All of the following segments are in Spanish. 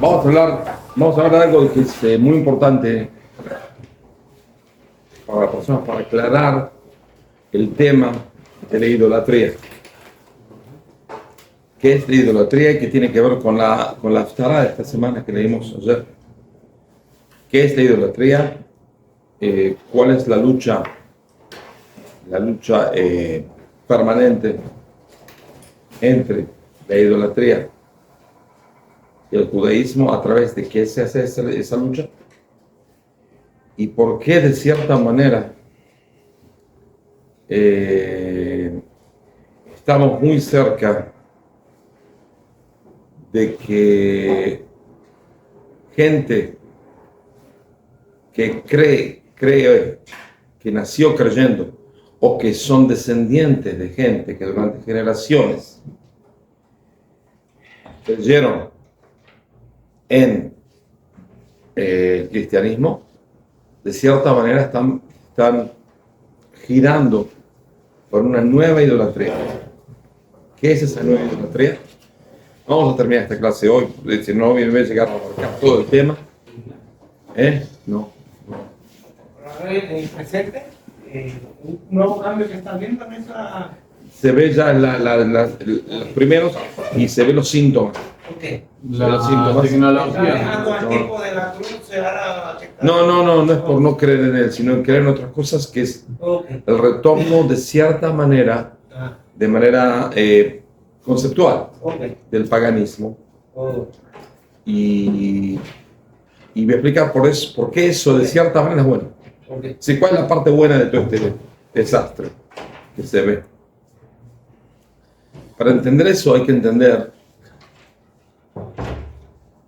Vamos a hablar de algo que es muy importante para las personas, para aclarar el tema de la idolatría. ¿Qué es la idolatría y qué tiene que ver con la Haftará de esta semana que leímos ayer? ¿Qué es la idolatría? ¿Cuál es la lucha permanente entre la idolatría y el judaísmo? ¿A través de qué se hace esa lucha? ¿Y por qué de cierta manera estamos muy cerca de que gente que cree que nació creyendo o que son descendientes de gente que durante generaciones creyeron en el cristianismo, de cierta manera están girando por una nueva idolatría? ¿Qué es esa nueva idolatría? Vamos a terminar esta clase hoy, si no me voy a llegar a abarcar todo el tema. No. En el presente, un nuevo cambio que están viendo en esa... Se ve ya los primeros y se ven los síntomas. Okay. La tecnología. No es por no creer en él, sino en creer en otras cosas, que es el retorno de cierta manera, de manera conceptual, del paganismo. Y voy a explicar por qué eso de cierta manera es bueno. Sí, ¿cuál es la parte buena de todo este desastre que se ve? Para entender eso hay que entender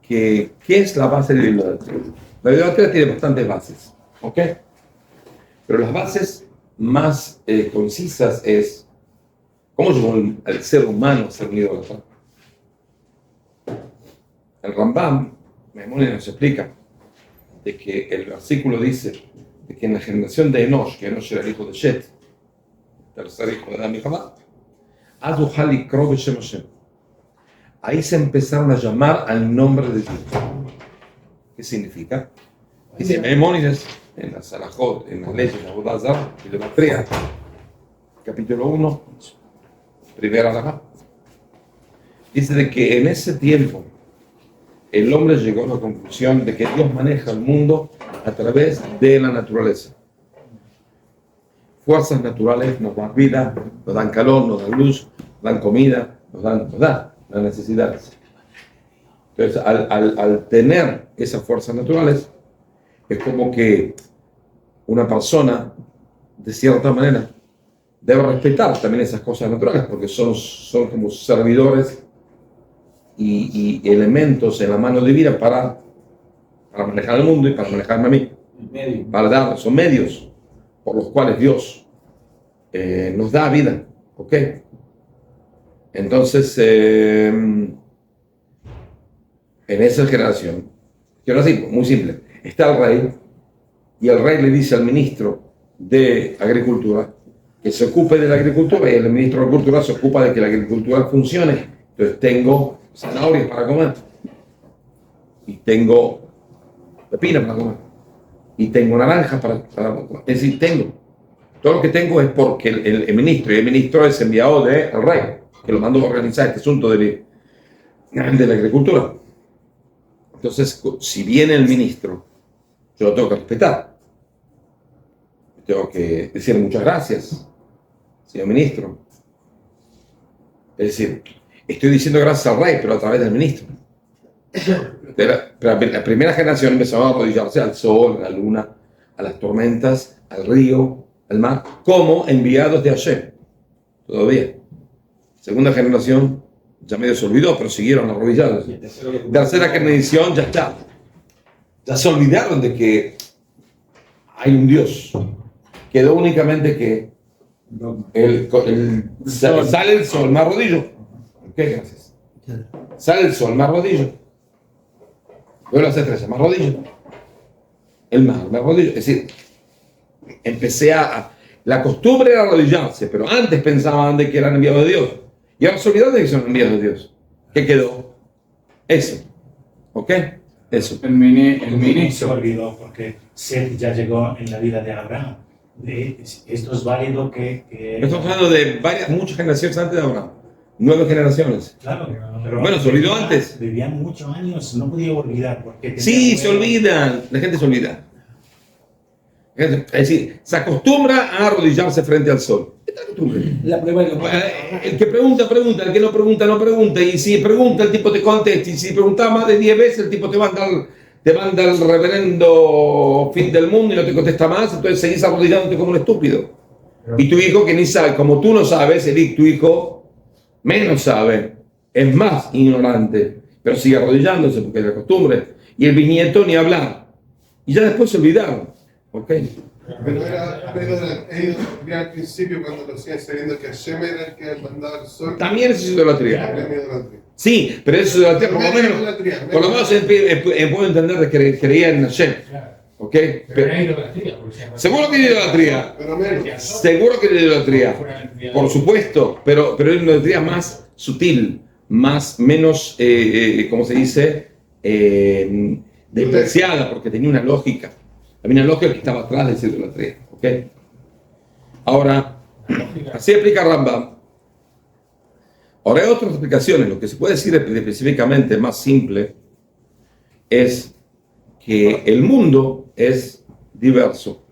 ¿qué es la base de la idolatría? La idolatría tiene bastantes bases, ¿ok? Pero las bases más concisas es ¿cómo llegó el ser humano a ser un idólatra? El Rambam, Maimónides, nos explica de que el versículo dice de que en la generación de Enosh, que Enosh era el hijo de Shet, tercer hijo de Adán y Jabá, ahí se empezaron a llamar al nombre de Dios. ¿Qué significa? Dice Maimónides en la Salahot, en las leyes de Avodah Zarah, idolatría, capítulo 1, primera halajá. Dice de que en ese tiempo el hombre llegó a la conclusión de que Dios maneja el mundo a través de la naturaleza. Fuerzas naturales nos dan vida, nos dan calor, nos dan luz, nos dan comida, nos dan las necesidades. Entonces, al tener esas fuerzas naturales, es como que una persona, de cierta manera, debe respetar también esas cosas naturales, porque son como servidores y elementos en la mano divina para manejar el mundo y para manejarme a mí. Son medios por los cuales Dios nos da vida, ¿ok? Entonces, en esa generación, quiero decir, muy simple, está el rey y el rey le dice al ministro de Agricultura que se ocupe de la agricultura y el ministro de Agricultura se ocupa de que la agricultura funcione. Entonces tengo zanahorias para comer y tengo pepinos para comer y tengo naranjas para comer. Es decir, todo lo que tengo es porque el ministro, y el ministro es enviado del rey, que lo mandó a organizar este asunto de la agricultura. Entonces, si viene el ministro, yo lo tengo que respetar. Tengo que decir muchas gracias, señor ministro. Es decir, estoy diciendo gracias al rey, pero a través del ministro. La primera generación empezó a arrodillarse al sol, a la luna, a las tormentas, al río, al mar, como enviados de Hashem. Todavía. Segunda generación ya medio se olvidó, pero siguieron arrodillados. Tercera generación ya está. Ya se olvidaron de que hay un Dios. Quedó únicamente que sale el sol, me arrodillo. Ok, gracias. Sale el sol, me arrodillo. Veo las estrellas, me arrodillo. El mar, me arrodillo. Es decir, empecé la costumbre era arrodillarse, pero antes pensaban de que eran enviados de Dios. Y ahora se olvidaron de que son enviados de Dios. ¿Qué quedó? Eso. ¿Ok? Eso. El Se ministro. olvidó porque Seth ya llegó en la vida de Abraham. Esto es válido que Estamos hablando de muchas generaciones antes de Abraham. 9 generaciones. claro, pero Bueno, se olvidó antes. Vivían muchos años, no podía olvidar. Porque Sí, se olvidan. La gente se olvida. Es decir, se acostumbra a arrodillarse frente al sol. Esta costumbre. La prueba de El que pregunta, pregunta. El que no pregunta, no pregunta. Y si pregunta, el tipo te contesta. Y si pregunta más de 10 veces, el tipo te manda el reverendo fin del mundo y no te contesta más. Entonces seguís arrodillándote como un estúpido. Y tu hijo, que ni sabe, como tú no sabes, tu hijo menos sabe, es más ignorante, pero sigue arrodillándose porque es la costumbre. Y el bisnieto ni hablar. Y ya después se olvidaron. ¿Ok? Pero ellos al principio cuando lo hacían sabiendo que Hashem era el que mandaba el sol. También eso es idolatría. Era idolatría. Sí, pero eso es idolatría, por lo menos puedo entender de que creía en Hashem. ¿Ok? Pero es idolatría. Seguro que es idolatría. Pero menos. Seguro que es idolatría. Por supuesto, pero es una idolatría más sutil, menos, ¿cómo se dice? Despreciada, porque tenía una lógica. Había una lógica que estaba atrás de esa idolatría. ¿Ok? Ahora, así explica Rambam. Ahora hay otras explicaciones. Lo que se puede decir específicamente más simple es que el mundo es diverso.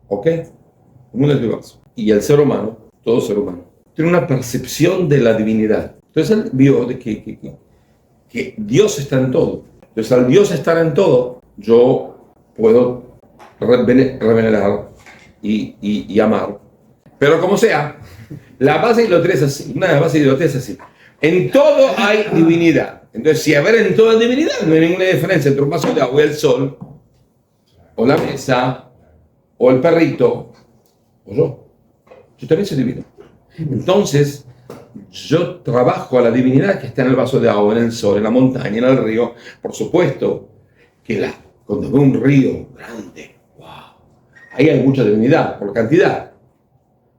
¿Ok? El mundo es diverso. Y el ser humano, todo ser humano, tiene una percepción de la divinidad. Entonces él vio de que Dios está en todo. Entonces al Dios estar en todo, yo puedo revenerar y amar. Pero como sea, la base de idolatría es así. Una de las bases de idolatría es así. En todo hay divinidad. Entonces, si haber en todo hay divinidad, no hay ninguna diferencia entre un vaso de agua y el sol, o la mesa, o el perrito, o yo. Yo también soy divino. Entonces, yo trabajo a la divinidad que está en el vaso de agua, en el sol, en la montaña, en el río. Por supuesto que cuando veo un río grande, wow, ahí hay mucha divinidad, por cantidad.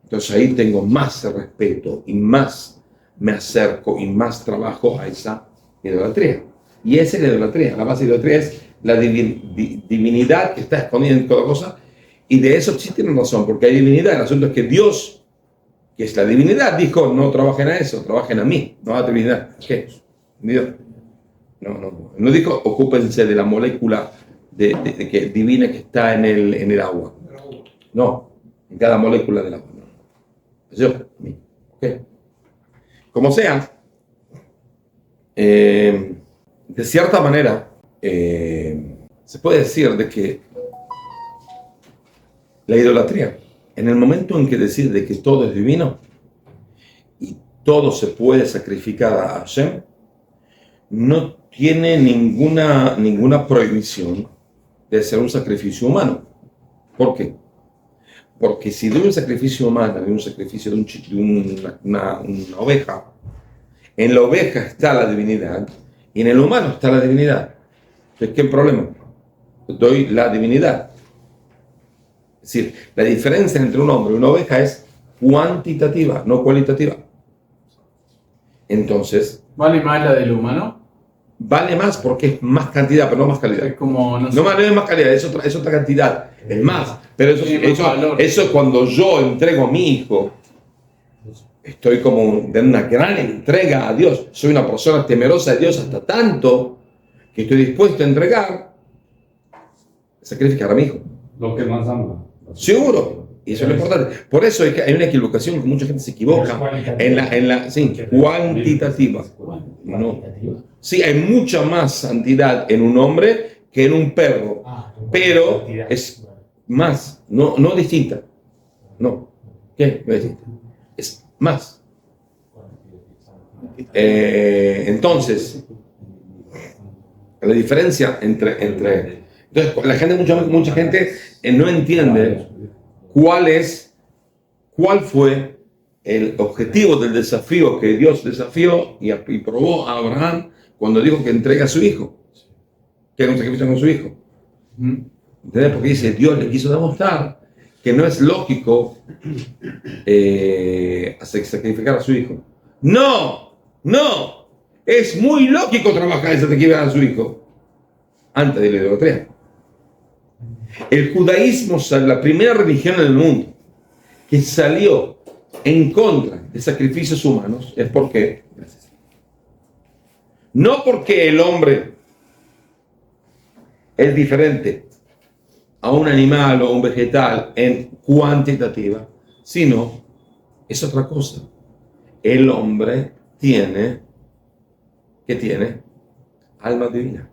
Entonces ahí tengo más respeto y más me acerco y más trabajo a esa idolatría. Y esa es la idolatría. La base de la idolatría es la divinidad que está escondida en toda cosa. Y de eso sí tienen razón, porque hay divinidad. El asunto es que Dios, que es la divinidad, dijo, no trabajen a eso, trabajen a mí, no a la divinidad. ¿Qué? Dios. No dijo, ocúpense de la molécula divina que está en el agua. No, en cada molécula del agua. Yo, ¿ok? Como sea, de cierta manera, se puede decir de que la idolatría, en el momento en que decide de que todo es divino y todo se puede sacrificar a Hashem, no tiene ninguna prohibición de hacer un sacrificio humano. ¿Por qué? Porque si de un sacrificio humano, de un sacrificio de una oveja, en la oveja está la divinidad y en el humano está la divinidad. Entonces, ¿qué problema? Doy la divinidad. Es decir, la diferencia entre un hombre y una oveja es cuantitativa, no cualitativa. Entonces, ¿Vale más la del humano? Vale más porque es más cantidad, pero no más calidad. Es como, no sé. No es más calidad, es otra cantidad, es más. Pero eso cuando yo entrego a mi hijo, estoy como de una gran entrega a Dios. Soy una persona temerosa de Dios hasta tanto que estoy dispuesto a sacrificar a mi hijo. Lo que más ama. Seguro. Y eso es lo importante. Por eso hay una equivocación que mucha gente se equivoca cuantitativa. No. Sí, hay mucha más santidad en un hombre que en un perro, pero es más, no distinta. No. ¿Qué? No es distinta. Es más. Entonces, la diferencia entre entonces, la gente, mucha gente no entiende cuál fue el objetivo del desafío que Dios desafió y probó a Abraham cuando dijo que entrega a su hijo, que era un sacrificio con su hijo. ¿Entendés? Porque dice, Dios le quiso demostrar que no es lógico sacrificar a su hijo. No, Es muy lógico trabajar en sacrificar a su hijo antes de la idolatría. El judaísmo es la primera religión en el mundo que salió en contra de sacrificios humanos. Es porque, no porque el hombre es diferente a un animal o un vegetal en cuantitativa, sino es otra cosa. El hombre tiene alma divina.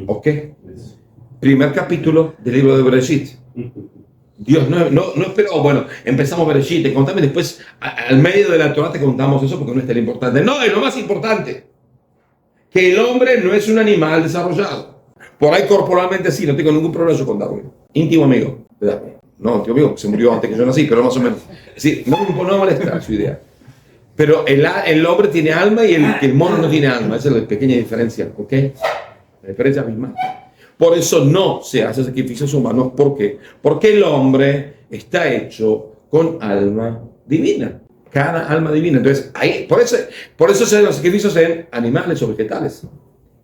¿Ok? Primer capítulo del libro de Bereshit. Dios no esperó, bueno, empezamos Bereshit, contame después, al medio de la Torah te contamos eso porque no es tan importante. No, es lo más importante. Que el hombre no es un animal desarrollado. Por ahí corporalmente sí, no tengo ningún problema yo con Darwin. Íntimo amigo de Darwin. No, íntimo amigo, se murió antes que yo nací, pero más o menos. Sí, no me molesta su idea. Pero el hombre tiene alma y el mono no tiene alma. Esa es la pequeña diferencia, ¿ok? La diferencia misma. Por eso no se hace sacrificios humanos. ¿Por qué? Porque el hombre está hecho con alma divina. Cada alma divina. Entonces, por eso se hacen los sacrificios en animales o vegetales.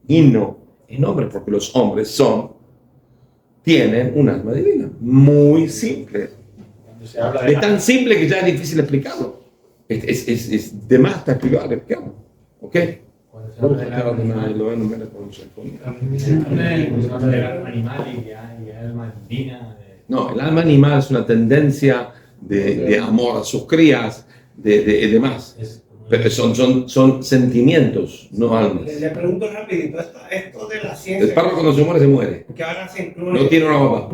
Y no en hombres, porque los hombres tienen un alma divina. Muy simple. Es tan simple que ya es difícil explicarlo. Es de más hasta explicarlo. ¿Ok? No, el alma animal es una tendencia de amor a sus crías, de demás. Pero son sentimientos, no almas. Le pregunto rapidito, esto de la ciencia. El perro cuando se muere. Que ahora hacen clones. No tiene una mamá.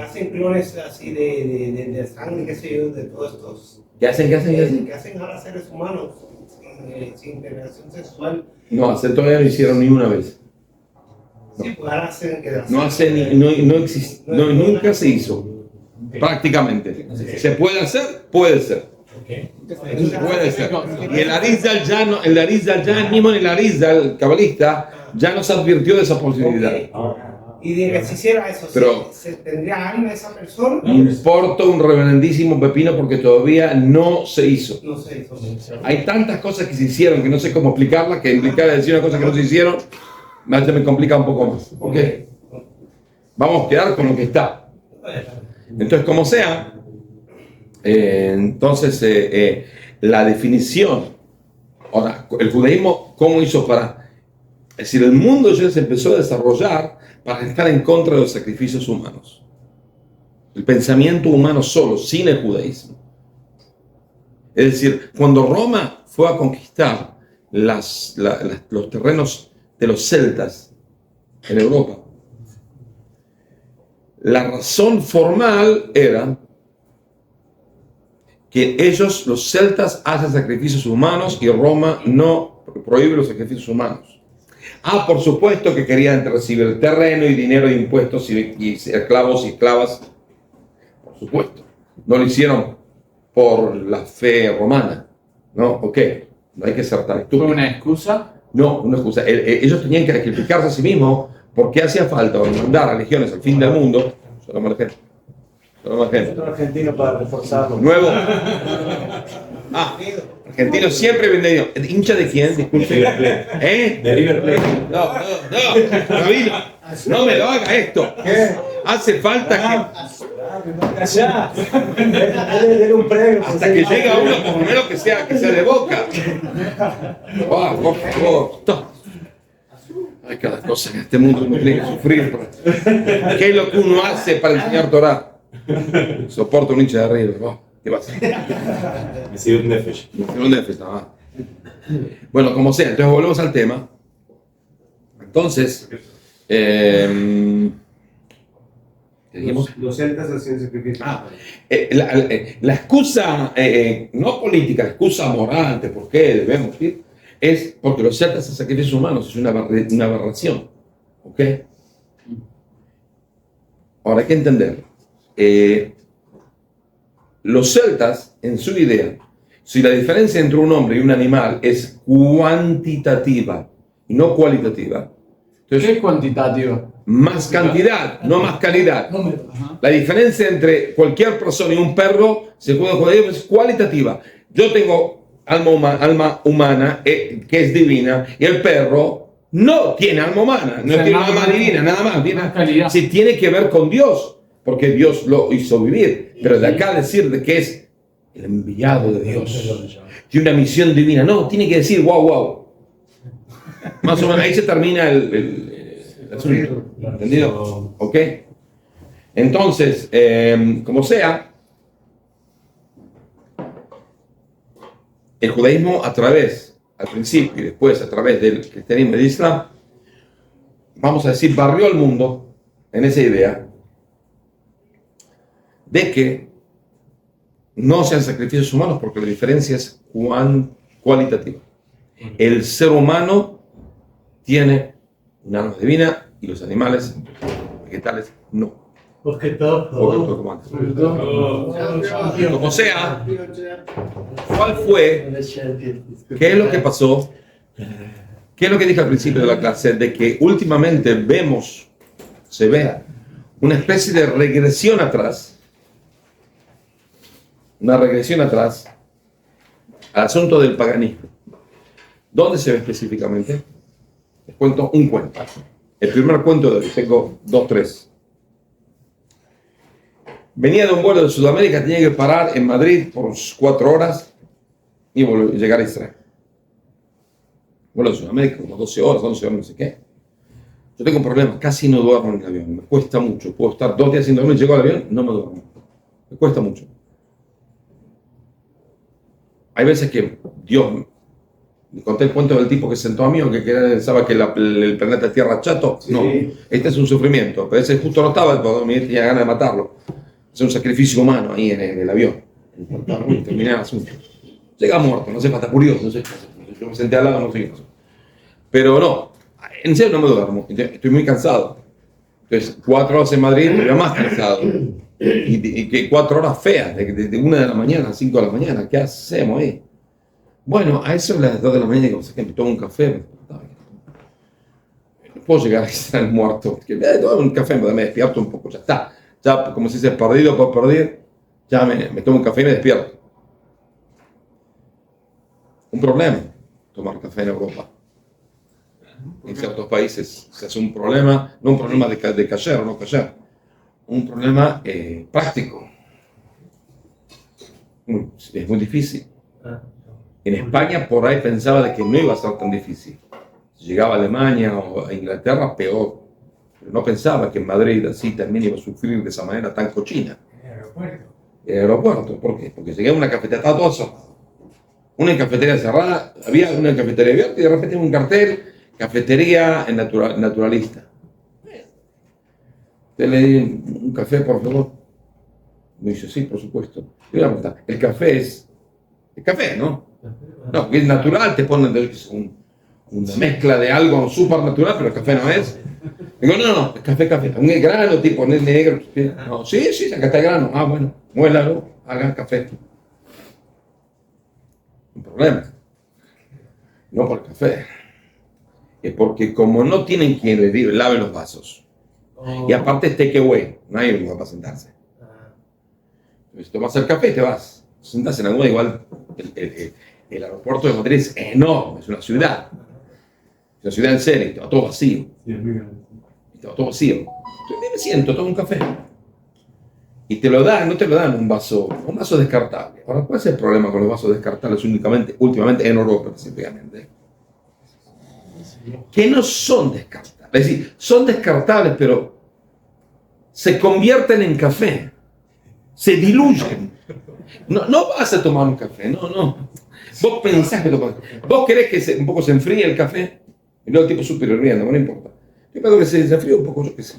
Hacen clones así de sangre, qué sé yo, de todos estos. ¿Qué hacen? Que hacen ahora seres humanos sin relación sexual. No, todavía no hicieron ni una vez. No. Sí, pues ahora hacen que no existe, nunca se hizo. Prácticamente. ¿Se puede hacer? Puede ser. Puede ser. Y el Arizal mismo en el Arizal cabalista, ya nos advirtió de esa posibilidad. Y de que se hiciera eso, pero ¿se tendría alma esa persona? Importa un reverendísimo pepino porque todavía no se hizo. No se hizo. Hay tantas cosas que se hicieron que no sé cómo explicarlas, que implicar decir una cosa que no se hicieron, me complica un poco más. ¿Ok? Vamos a quedar con lo que está. Entonces, como sea, la definición, ahora, el judaísmo, ¿cómo hizo para? Es decir, el mundo ya se empezó a desarrollar para estar en contra de los sacrificios humanos. El pensamiento humano solo, sin el judaísmo. Es decir, cuando Roma fue a conquistar los terrenos de los celtas en Europa, la razón formal era que ellos, los celtas, hacen sacrificios humanos y Roma no prohíbe los sacrificios humanos. Por supuesto que querían recibir el terreno y dinero de impuestos y esclavos y esclavas. Por supuesto. No lo hicieron por la fe romana. ¿No? Ok. No hay que ser tan estúpido. ¿Fue una excusa? No, una excusa. Ellos tenían que sacrificarse a sí mismos porque hacía falta mandar a legiones al fin del mundo. Solo más gente. Otro argentino para reforzarlo. Nuevo. Argentino siempre bienvenido. ¿Hincha de quién? Disculpe. De River Plate. No, Rabino, no me lo haga esto. Hace falta hasta que llega uno, por lo menos que sea de Boca. Por favor. Hay cada cosa en este mundo uno tiene que sufrir. ¿Qué es lo que uno hace para enseñar Torah? Soporta un hincha de arriba. ¿Qué pasa? Mesirut Nefesh. Bueno, como sea, entonces volvemos al tema. Entonces, ¿qué dijimos? Los celtas hacían sacrificios. La excusa, no política, la excusa moral de por qué debemos ir, es porque los celtas hacen sacrificios humanos, es una aberración. ¿Ok? Ahora hay que entender. Los celtas, en su idea, si la diferencia entre un hombre y un animal es cuantitativa y no cualitativa, entonces, ¿qué es cuantitativa? Más cantidad, no más calidad. La diferencia entre cualquier persona y un perro, según el judaísmo, es cualitativa. Yo tengo alma humana que es divina, y el perro no tiene alma humana, no tiene alma divina, nada más. Sí, tiene que ver con Dios, porque Dios lo hizo vivir. Pero de acá decir de que es el enviado de Dios, tiene una misión divina, no, tiene que decir wow. Más o menos ahí se termina el asunto. ¿Entendido? ¿Ok? Entonces, como sea, el judaísmo al principio y después a través del cristianismo y del islam, vamos a decir, barrió al mundo en esa idea de que no sean sacrificios humanos porque la diferencia es cualitativa. El ser humano tiene un alma divina y los animales vegetales no. Porque todo. Como sea, ¿cuál fue? ¿Qué es lo que pasó? ¿Qué es lo que dije al principio de la clase? De que últimamente se ve una especie de regresión atrás. Una regresión atrás al asunto del paganismo. ¿Dónde se ve específicamente? Les cuento un cuento. El primer cuento de hoy, tengo 2, 3. Venía de un vuelo de Sudamérica, tenía que parar en Madrid por 4 horas y llegar a Israel. Vuelo de Sudamérica, como 12 horas, 11 horas, no sé qué. Yo tengo un problema, casi no duermo en el avión, me cuesta mucho. Puedo estar 2 días sin dormir, llego al avión, no me duermo. Me cuesta mucho. Hay veces que Dios, me conté el cuento del tipo que sentó a mí o que pensaba que el planeta Tierra es chato. No, este es un sufrimiento, pero ese justo no estaba, tenía ganas de matarlo. Es un sacrificio humano ahí en el avión. Terminé el asunto. Llega muerto, no sé, está curioso, no sé. Yo me senté al lado, no sé qué pasó. Pero no, en serio no me duermo, estoy muy cansado. Entonces, 4 horas en Madrid me veo más cansado. Y que 4 horas feas, de 1 de la mañana a 5 de la mañana, ¿qué hacemos ahí? Bueno, a eso a las 2 de la mañana, que me tomo un café. No puedo llegar a estar muerto. Me tomo un café, me despierto un poco, ya está. Ya, como se dice, perdido por perder, ya me tomo un café y me despierto. Un problema, tomar café en Europa. En ciertos países se hace un problema, no un problema de kasher o no kasher, un problema práctico. Es muy difícil. En España por ahí pensaba de que no iba a ser tan difícil. Si llegaba a Alemania o a Inglaterra, peor. Pero no pensaba que en Madrid así también iba a sufrir de esa manera tan cochina. En el aeropuerto, ¿por qué? Porque llegué a una cafetería, estaba todo cerrado. Una cafetería cerrada, había una cafetería abierta y de repente un cartel, cafetería naturalista. Te le di un café, por favor. Me dice, sí, por supuesto. Y una pregunta, el café es... El café, ¿no? No, porque es natural, te ponen una mezcla de algo súper natural, pero el café no es. Digo, no, es café. Un grano tipo negro. No, sí, acá está el grano. Ah, bueno, muélalo, hagan café. Un problema. No por el café. Es porque como no tienen quien les lave los vasos. Y aparte es takeaway, no hay lugar para sentarse. Entonces tomas el café y te vas. Sentas en alguna igual. El aeropuerto de Madrid es enorme, es una ciudad. Es una ciudad en serio, estaba todo vacío. Estaba todo vacío. Entonces me siento, tomo un café. Y te lo dan, no te lo dan un vaso descartable. Ahora, ¿cuál es el problema con los vasos descartables últimamente en Europa específicamente? Que no son descartables. Es decir, son descartables, pero se convierten en café. Se diluyen. No vas a tomar un café, no. Vos pensás que tomás. Vos querés que un poco se enfríe el café. Y luego el tipo súper hirviendo, no importa. Yo creo que se enfríe un poco, yo qué sé.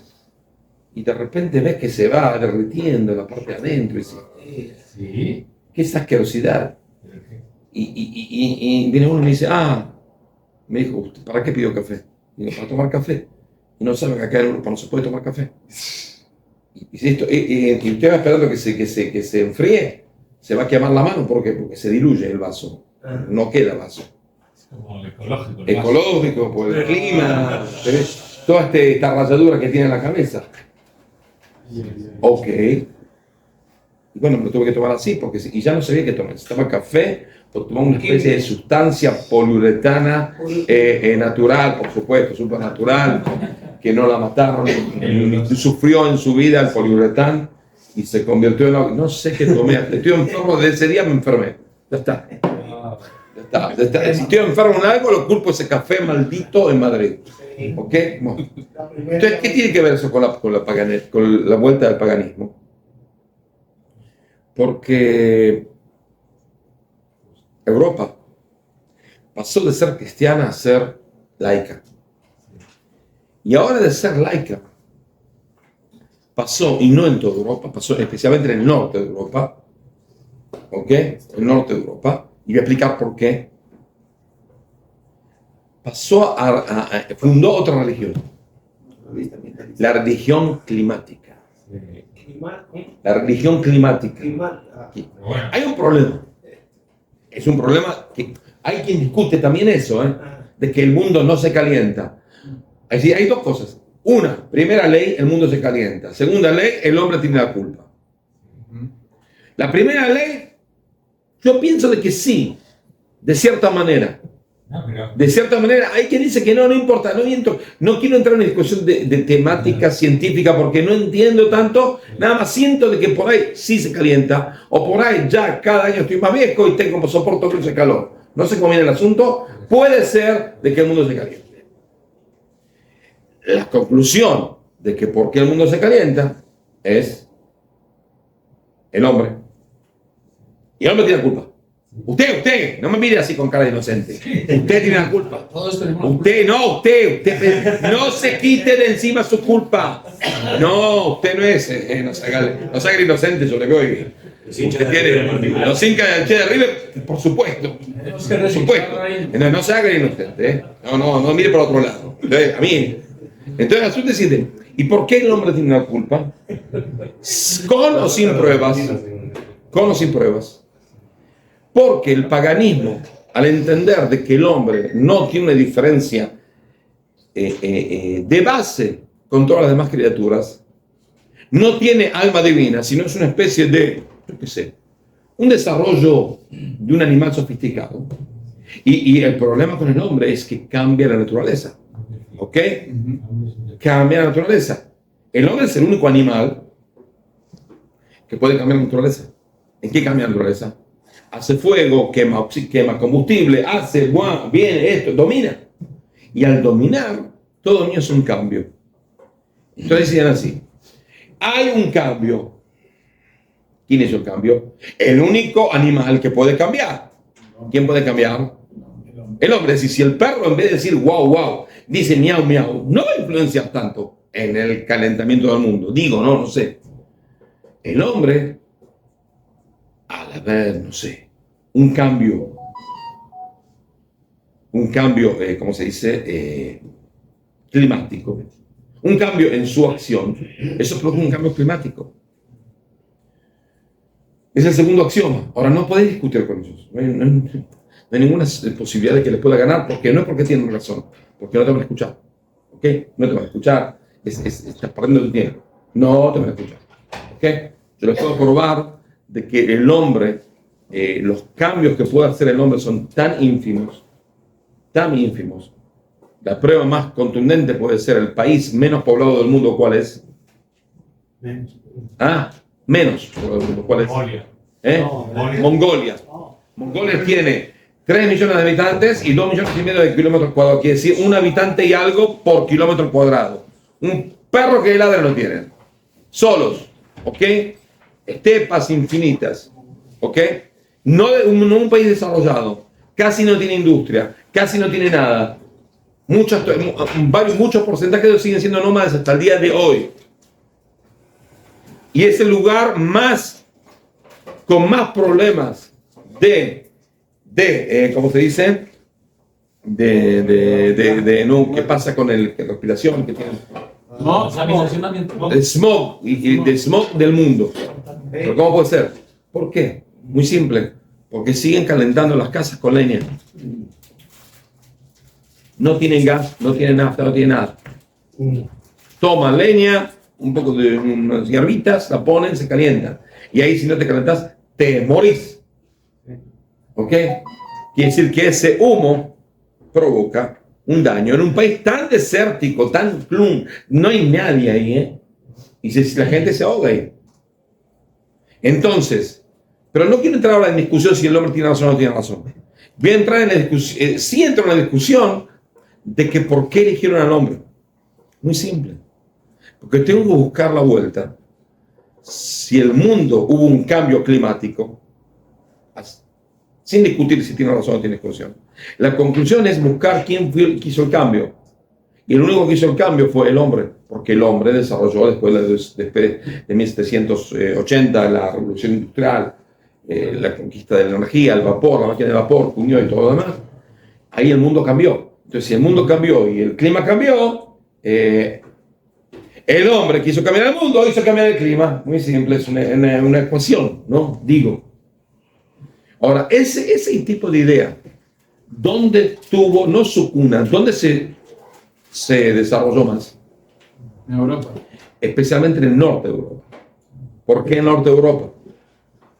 Y de repente ves que se va derritiendo la parte de adentro. Y dices, ¿sí? ¿Qué es asquerosidad? Y viene uno y me dice, me dijo, ¿para qué pidió café? Digo, para tomar café. Y no sabe que acá en Europa no se puede tomar café. Y usted va esperando que se enfríe, se va a quemar la mano. ¿Por qué? Porque se diluye el vaso. No queda vaso. Es como el ecológico. Ecológico, por el clima. Toda esta ralladura que tiene en la cabeza. Ok. Y bueno, me lo tuve que tomar así, porque y ya no sabía qué tomar. Si tomaba café o tomaba una especie de sustancia poliuretana natural, por supuesto, supernatural, que no la mataron, ni sufrió en su vida el poliuretán y se convirtió en algo. No sé qué tomé. Estoy enfermo, desde ese día me enfermé. Ya está. Ya está. Si estoy enfermo en algo, lo culpo ese café maldito en Madrid. ¿Ok? Bueno. Entonces, ¿qué tiene que ver eso con la vuelta del paganismo? Porque Europa pasó de ser cristiana a ser laica. Y ahora de ser laica, pasó, y no en toda Europa, pasó especialmente en el norte de Europa, ¿ok? El norte de Europa, y voy a explicar por qué. Pasó fundó otra religión, la religión climática. La religión climática. Hay un problema. Es un problema que hay quien discute también eso, de que el mundo no se calienta. Es decir, hay dos cosas. Una, primera ley, el mundo se calienta. Segunda ley, el hombre tiene la culpa. La primera ley, yo pienso de que sí, de cierta manera. De cierta manera, hay quien dice que no importa, no quiero entrar en una discusión de temática científica porque no entiendo tanto, nada más siento de que por ahí sí se calienta, o por ahí ya cada año estoy más viejo y tengo soporto mucho calor. No sé cómo viene el asunto, puede ser de que el mundo se caliente. La conclusión de que por qué el mundo se calienta es el hombre. Y el hombre tiene la culpa. Usted, no me mire así con cara de inocente. Usted tiene la culpa. Usted no se quite de encima su culpa. No, usted no es, no se haga el inocente, yo le veo y usted tiene los hinchas del Che de River, por supuesto. Por supuesto. No se haga el inocente, no mire por otro lado. A mí. Entonces el asunto es el siguiente. ¿Y por qué el hombre tiene la culpa? Con o sin pruebas. Con o sin pruebas. Porque el paganismo, al entender de que el hombre no tiene una diferencia de base con todas las demás criaturas, no tiene alma divina, sino es una especie de, yo qué sé, un desarrollo de un animal sofisticado. Y el problema con el hombre es que cambia la naturaleza. ¿Ok? Cambia la naturaleza. El hombre es el único animal que puede cambiar la naturaleza. ¿En qué cambia la naturaleza? Hace fuego, quema combustible, viene esto, domina. Y al dominar, todo es un cambio. Entonces decían así, hay un cambio. ¿Quién es el cambio? El único animal que puede cambiar. ¿Quién puede cambiar? El hombre. Es decir, si el perro en vez de decir wow, dice miau, miau, no va a influenciar tanto en el calentamiento del mundo. Digo, no sé. El hombre, al haber, no sé, un cambio, ¿cómo se dice? Climático. Un cambio en su acción. Eso produce un cambio climático. Es el segundo axioma. Ahora, no podéis discutir con ellos. No hay ninguna posibilidad de que les pueda ganar, porque no es porque tienen razón, porque no te van a escuchar. ¿Ok? No te van a escuchar. Estás perdiendo tu tiempo. No te van a escuchar. ¿Ok? Yo les puedo probar de que el hombre, los cambios que puede hacer el hombre son tan ínfimos. La prueba más contundente puede ser el país menos poblado del mundo. ¿Cuál es? Menos poblado del mundo. ¿Cuál es? Mongolia. Mongolia tiene 3 millones de habitantes y 2,5 millones de kilómetros cuadrados. Quiere decir un habitante y algo por kilómetro cuadrado. Un perro que ladra no tienen. Solos. ¿Ok? Estepas infinitas. ¿Ok? No un país desarrollado. Casi no tiene industria. Casi no tiene nada. Muchos porcentajes de ellos siguen siendo nómadas hasta el día de hoy. Y es el lugar con más problemas ¿cómo se dice? ¿Qué pasa con la respiración que tienen? El smog, y del smog del mundo. ¿Pero cómo puede ser? ¿Por qué? Muy simple. Porque siguen calentando las casas con leña. No tienen gas, no tienen nafta, no tienen nada. Toman leña, un poco de unas hierbitas, la ponen, se calientan. Y ahí si no te calentás, te morís. ¿Ok? Quiere decir que ese humo provoca un daño en un país tan desértico, tan plum, no hay nadie ahí, ¿eh? Y la gente se ahoga ahí. Entonces, pero no quiero entrar ahora en discusión si el hombre tiene razón o no tiene razón. Voy a entrar en la discusión, sí entro en la discusión de que por qué eligieron al hombre. Muy simple. Porque tengo que buscar la vuelta. Si el mundo hubo un cambio climático, sin discutir si tiene razón o tiene discusión, la conclusión es buscar quién hizo el cambio. Y el único que hizo el cambio fue el hombre, porque el hombre desarrolló después de 1780 la revolución industrial, la conquista de la energía, el vapor, la máquina de vapor, cuñó y todo lo demás. Ahí el mundo cambió. Entonces, si el mundo cambió y el clima cambió, el hombre que hizo cambiar el mundo hizo cambiar el clima. Muy simple, es una ecuación, ¿no? Digo. Ahora, ese tipo de idea, ¿dónde tuvo, no su cuna, dónde se desarrolló más? En Europa. Especialmente en el norte de Europa. ¿Por qué en el norte de Europa?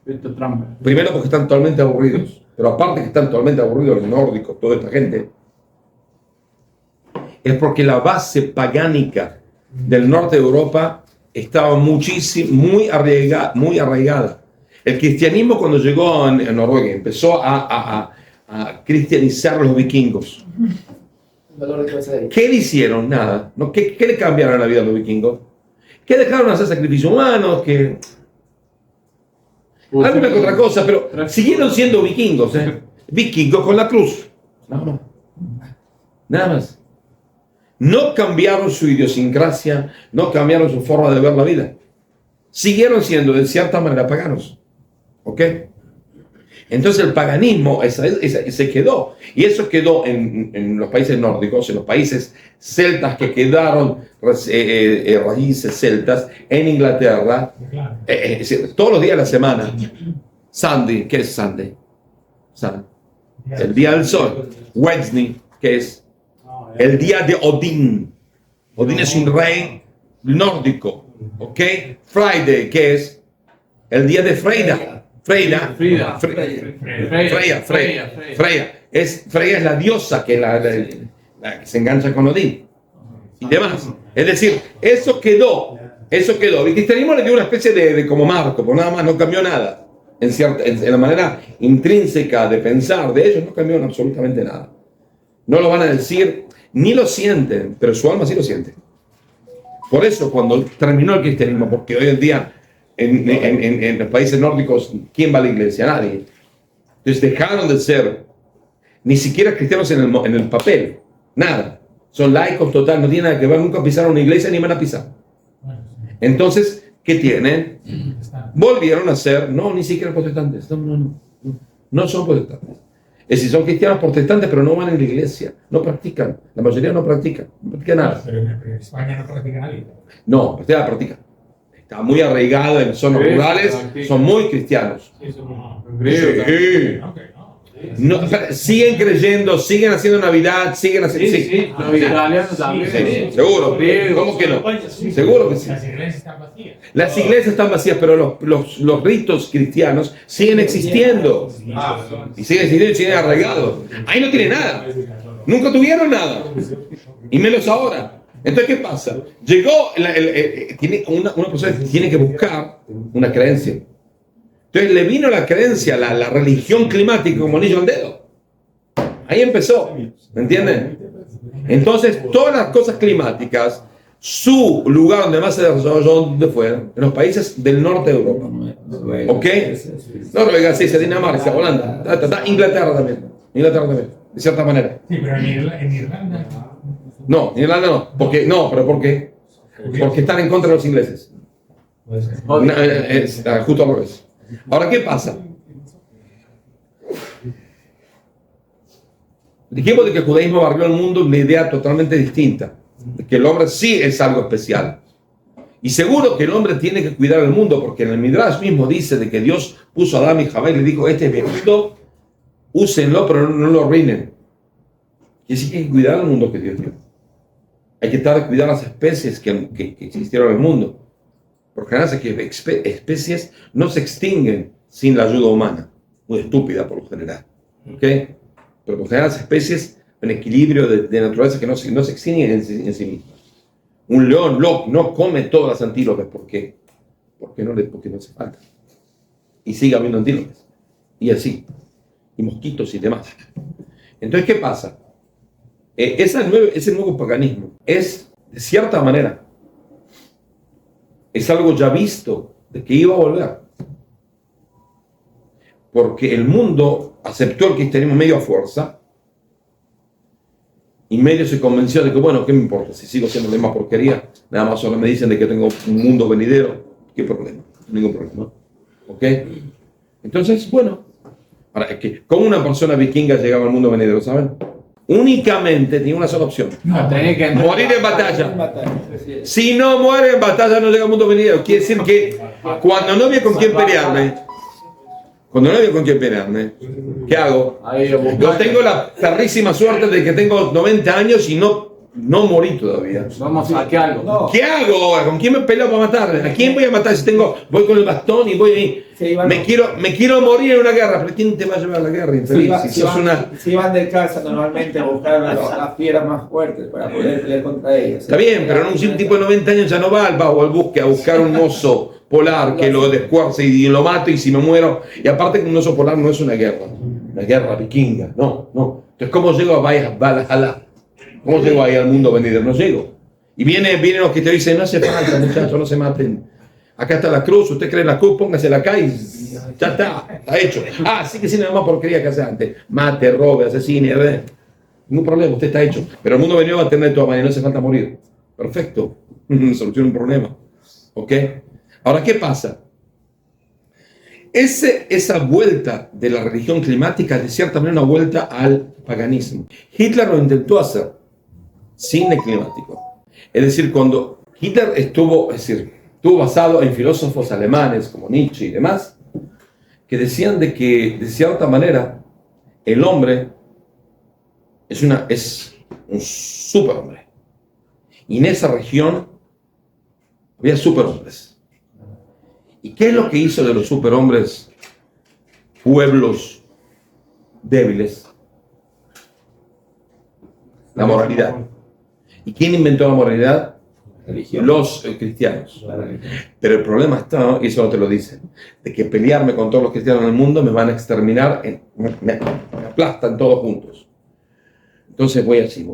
Víctor Trump. Primero porque están totalmente aburridos, pero aparte que están totalmente aburridos los nórdicos, toda esta gente, es porque la base pagánica del norte de Europa estaba muy arraigada. El cristianismo cuando llegó a Noruega empezó a cristianizar a los vikingos. ¿Qué le hicieron? Nada. ¿No? ¿Qué le cambiaron la vida a los vikingos? ¿Qué dejaron de hacer sacrificios humanos? ¿Qué? Alguna que otra cosa, pero siguieron siendo vikingos, ¿eh? Vikingos con la cruz. Nada más. No cambiaron su idiosincrasia, no cambiaron su forma de ver la vida. Siguieron siendo, de cierta manera, paganos. ¿Ok? Entonces el paganismo se quedó. Y eso quedó en los países nórdicos, en los países celtas que quedaron raíces celtas, en Inglaterra, todos los días de la semana. Sunday, ¿qué es Sunday? El día del sol. Wednesday, ¿qué es? El día de Odín. Odín es un rey nórdico. ¿Ok? Friday, ¿qué es? El día de Freya. Freya es la diosa que se engancha con Odín y demás. Es decir, eso quedó. El cristianismo le dio una especie de como marco, pero nada más, no cambió nada. En la manera intrínseca de pensar de ellos no cambió absolutamente nada. No lo van a decir, ni lo sienten, pero su alma sí lo siente. Por eso cuando terminó el cristianismo, porque hoy en día en los países nórdicos, ¿quién va a la iglesia? Nadie. Entonces dejaron de ser ni siquiera cristianos en el papel. Nada. Son laicos total, no tienen nada que ver, nunca pisaron una iglesia ni van a pisar. Entonces, ¿qué tienen? Volvieron a ser, no, ni siquiera protestantes. No son protestantes. Es decir, son cristianos protestantes, pero no van a la iglesia, no practican. La mayoría no practica nada. Pero en España no practica nadie. No, usted la practica. Está muy arraigada en zonas rurales, son muy cristianos. Sí. No, siguen creyendo, siguen haciendo Navidad, siguen haciendo... Sí. Los italianos también. Sí, seguro. ¿Cómo que no? Seguro que sí. Las iglesias están vacías. Las iglesias están vacías, pero los ritos cristianos siguen existiendo. Y siguen existiendo y siguen arraigados. Ahí no tienen nada. Nunca tuvieron nada. Y menos ahora. Entonces, ¿qué pasa? Llegó, tiene una persona que tiene que buscar una creencia. Entonces le vino la creencia, la religión climática como anillo al dedo. Ahí empezó, ¿me entienden? Entonces, todas las cosas climáticas, su lugar donde más se desarrolló, ¿dónde fueron? En los países del norte de Europa. ¿Ok? Noruega, Suecia, Dinamarca, Holanda, Inglaterra también, de cierta manera. Sí, pero en Irlanda. No, en Irlanda no. ¿Por qué? Porque están en contra de los ingleses. Justo al revés. Ahora, ¿qué pasa? Dijimos de que el judaísmo barrió el mundo una idea totalmente distinta. De que el hombre sí es algo especial. Y seguro que el hombre tiene que cuidar el mundo, porque en el Midrash mismo dice de que Dios puso a Adán y Jabá y le dijo, este es mi mundo, úsenlo, pero no lo arruinen. Y así que hay que cuidar el mundo que Dios dio. Hay que tratar de cuidar las especies que existieron en el mundo. Por general es que especies no se extinguen sin la ayuda humana. Muy estúpida por lo general. ¿Ok? Pero por general las especies en equilibrio de naturaleza que no se extinguen en sí mismas. Un león no come todas las antílopes. ¿Por qué? Porque no hace falta. Y sigue habiendo antílopes. Y así. Y mosquitos y demás. Entonces, ¿qué pasa? Ese nuevo paganismo es, de cierta manera, es algo ya visto de que iba a volver. Porque el mundo aceptó el cristianismo medio a fuerza y medio se convenció de que, bueno, ¿qué me importa? Si sigo siendo la misma porquería, nada más solo me dicen de que tengo un mundo venidero, ¿qué problema? Ningún problema. ¿Ok? Entonces, bueno, ¿cómo una persona vikinga llegaba al mundo venidero, saben? Únicamente tenía una sola opción. No, tenés que Morir en batalla. Si no muere en batalla no llega al mundo venidero. Quiere decir que cuando no había con quién pelearme, ¿qué hago? Ahí Yo tengo la perrísima suerte de que tengo 90 años y no morí todavía. Vamos a saquearlo. No. ¿Qué hago ahora? ¿Con quién me peleo para matar? ¿A quién voy a matar? Si voy con el bastón y voy ahí. Me quiero morir en una guerra. ¿Pero quién te va a llevar a la guerra, infeliz? Si van de casa normalmente a buscar las fieras más fuertes para poder pelear contra ellas. Está bien, pero un tipo de 90 años ya no va al bosque a buscar un oso polar que lo descuarce y lo mato y si me muero. Y aparte que un oso polar no es una guerra vikinga. No. Entonces, ¿cómo llego a Valhalla? ¿Cómo llego ahí al mundo venidero? No llego. Y vienen los que te dicen, no hace falta, muchachos, no se maten. Acá está la cruz, usted cree en la cruz, póngasela acá y ya está hecho. Sí que sí, nada más porquería que hace antes. Mate, robe, asesine, ningún problema, usted está hecho. Pero el mundo venidero va a tener de todas maneras, no hace falta morir. Perfecto, soluciona un problema. ¿Ok? Ahora, ¿qué pasa? Esa vuelta de la religión climática es de cierta manera una vuelta al paganismo. Hitler lo intentó hacer sin el climático. Es decir, cuando Hitler estuvo basado en filósofos alemanes como Nietzsche y demás, que decían de que, de cierta manera, el hombre es un superhombre. Y en esa región había superhombres. ¿Y qué es lo que hizo de los superhombres pueblos débiles? La moralidad. ¿Y quién inventó la moralidad? Los cristianos. Pero el problema está, y eso no te lo dicen, de que pelearme con todos los cristianos del mundo me van a exterminar, me aplastan todos juntos. Entonces voy así.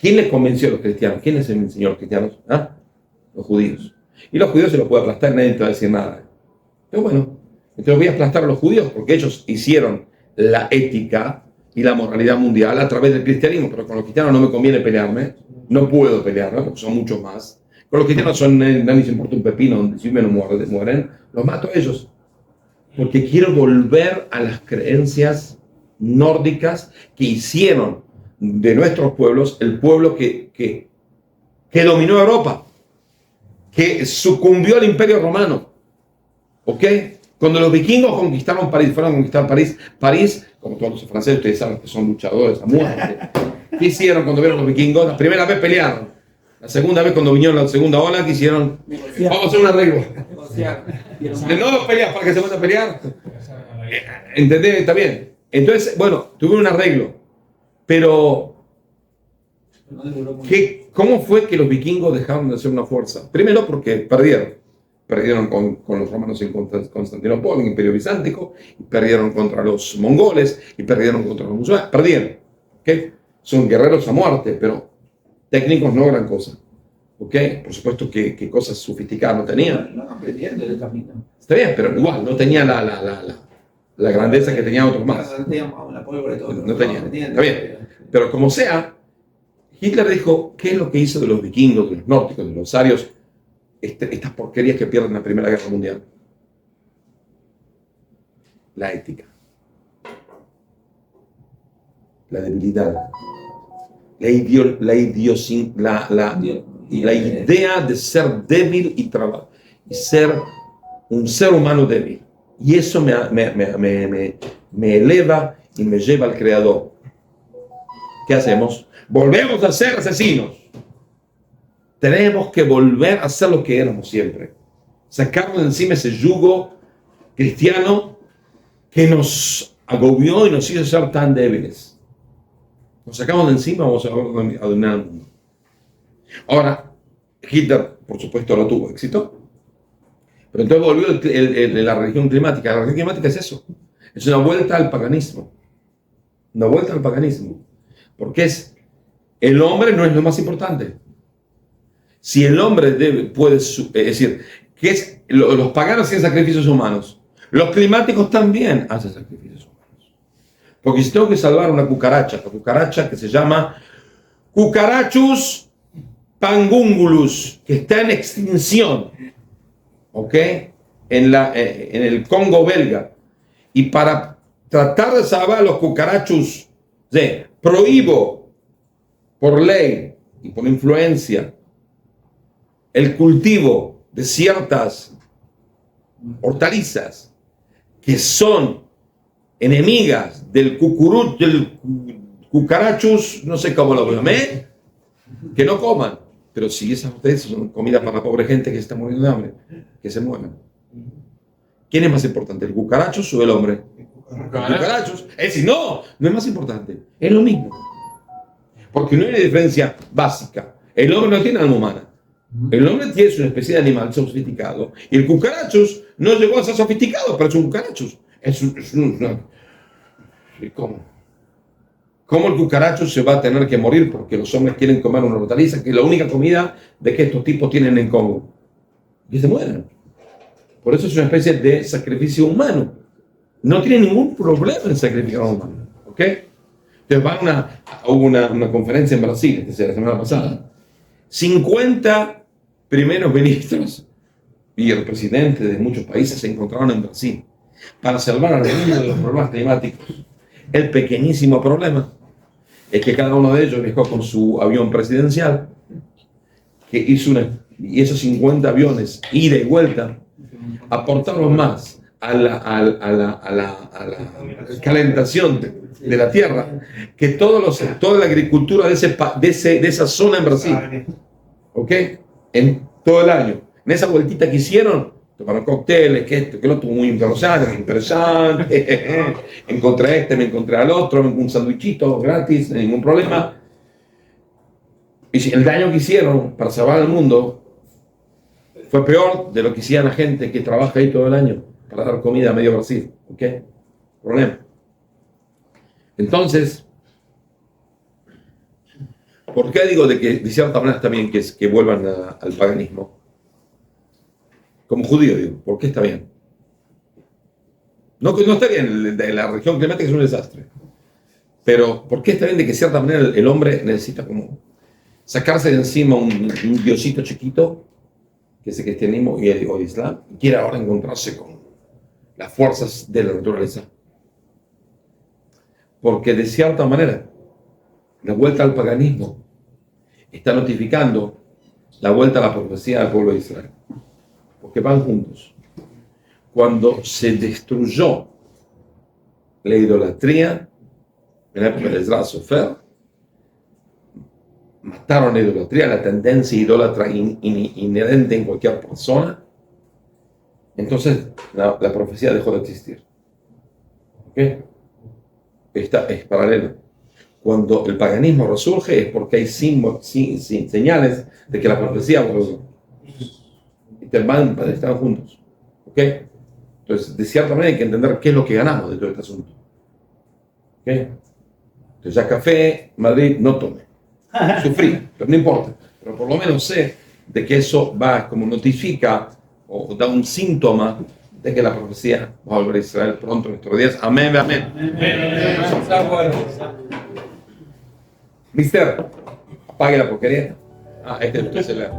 ¿Quién les convenció a los cristianos? ¿Quién les enseñó a los cristianos? Los judíos. Y los judíos se los puede aplastar, nadie te va a decir nada. Pero bueno, entonces voy a aplastar a los judíos porque ellos hicieron la ética y la moralidad mundial a través del cristianismo, pero con los cristianos no me conviene pelearme, no puedo pelearme, porque son muchos más. Con los cristianos nadie se importa un pepino, donde si me no mueren, los mato a ellos. Porque quiero volver a las creencias nórdicas que hicieron de nuestros pueblos el pueblo que dominó Europa, que sucumbió al Imperio Romano. ¿Ok? Cuando los vikingos conquistaron París, fueron a conquistar París, como todos los franceses, ustedes saben que son luchadores a muerte. ¿Qué hicieron cuando vieron los vikingos? La primera vez pelearon. La segunda vez, cuando vinieron la segunda ola, ¿qué hicieron? Vamos a hacer un arreglo. No peleas para que se vayan a pelear. ¿Entendés? Está bien. Entonces, bueno, tuvieron un arreglo. Pero, ¿cómo fue que los vikingos dejaron de ser una fuerza? Primero porque perdieron. Perdieron con los romanos en Constantinopla, en el Imperio Bizántico, y perdieron contra los mongoles, y perdieron contra los musulmanes. Perdieron. ¿Okay? Son guerreros a muerte, pero técnicos no gran cosa. ¿Okay? Por supuesto que cosas sofisticadas no tenían. No aprendiendo el camino. Está bien, pero igual, no tenía la grandeza que tenían otros más. No tenían. Está bien. Pero como sea, Hitler dijo, ¿qué es lo que hizo de los vikingos, de los nórdicos, de los arios? Estas porquerías que pierden la Primera Guerra Mundial. La ética. La debilidad. La idea de ser débil y ser un ser humano débil. Y eso me eleva y me lleva al Creador. ¿Qué hacemos? Volvemos a ser asesinos. Tenemos que volver a ser lo que éramos siempre. sacarnos de encima ese yugo cristiano que nos agobió y nos hizo ser tan débiles. Nos sacamos de encima, vamos a dominar el mundo. Ahora, Hitler, por supuesto, no tuvo éxito, pero entonces volvió la religión climática. La religión climática es eso, es una vuelta al paganismo. Una vuelta al paganismo. Porque el hombre no es lo más importante. Si el hombre es decir, los paganos hacen sacrificios humanos, los climáticos también hacen sacrificios humanos. Porque si tengo que salvar una cucaracha, la cucaracha que se llama Cucarachus pangungulus, que está en extinción, ¿ok? En el Congo belga, y para tratar de salvar a los cucarachos, prohíbo por ley y por influencia el cultivo de ciertas hortalizas que son enemigas del cucarachos, no sé cómo lo llamé, que no coman. Pero si esas hortalizas son comida para la pobre gente que se está muriendo de hambre, que se mueran. ¿Quién es más importante, el cucarachos o el hombre? Cucarachos. Es decir, no es más importante, es lo mismo. Porque no hay una diferencia básica. El hombre no tiene alma humana. El hombre tiene una especie de animal sofisticado. Y el cucarachos no llegó a ser sofisticado, pero es un cucarachos. ¿Cómo el cucaracho se va a tener que morir porque los hombres quieren comer una hortaliza, que es la única comida de que estos tipos tienen en Congo? Y se mueren. Por eso es una especie de sacrificio humano. No tiene ningún problema en sacrificar a un humano. ¿Ok? Entonces hubo una conferencia en Brasil, la semana pasada. 50 primeros ministros y el presidente de muchos países se encontraron en Brasil para salvar al mundo de los problemas climáticos. El pequeñísimo problema es que cada uno de ellos viajó con su avión presidencial, que hizo y esos 50 aviones, ida y vuelta, aportaron más a la calentación de la tierra que toda la agricultura de esa zona en Brasil. ¿Ok? En todo el año. En esa vueltita que hicieron, tomaron cócteles, que esto, que lo otro, muy interesante. Encontré me encontré al otro, un sandwichito gratis, ningún problema. Y el daño que hicieron para salvar el mundo fue peor de lo que hacía la gente que trabaja ahí todo el año para dar comida a medio Brasil. ¿Ok? Problema. Entonces, ¿por qué digo de que de cierta manera está bien que vuelvan al paganismo? Como judío digo, ¿por qué está bien? No está bien, la religión climática es un desastre. Pero ¿por qué está bien de que de cierta manera el hombre necesita como sacarse de encima un diosito chiquito, que es el cristianismo o el islam, y quiere ahora encontrarse con las fuerzas de la naturaleza? Porque de cierta manera la vuelta al paganismo está notificando la vuelta a la profecía del pueblo de Israel, porque van juntos. Cuando se destruyó la idolatría en la época de Ezra Sofer, mataron la idolatría, la tendencia idólatra inherente en cualquier persona, entonces la profecía dejó de existir. ¿Ok? Es paralelo. Cuando el paganismo resurge es porque hay señales de que la profecía volvió. Están juntos. ¿Ok? Entonces, de cierta manera hay que entender qué es lo que ganamos de todo este asunto. ¿Ok? Entonces, ya café, Madrid, no tome. Sufrí, pero no importa. Pero por lo menos sé de que eso va, como notifica o da un síntoma de que la profecía va a volver a Israel pronto en nuestros días. Amén, amén. Mister, apague la porquería. Este es el celular.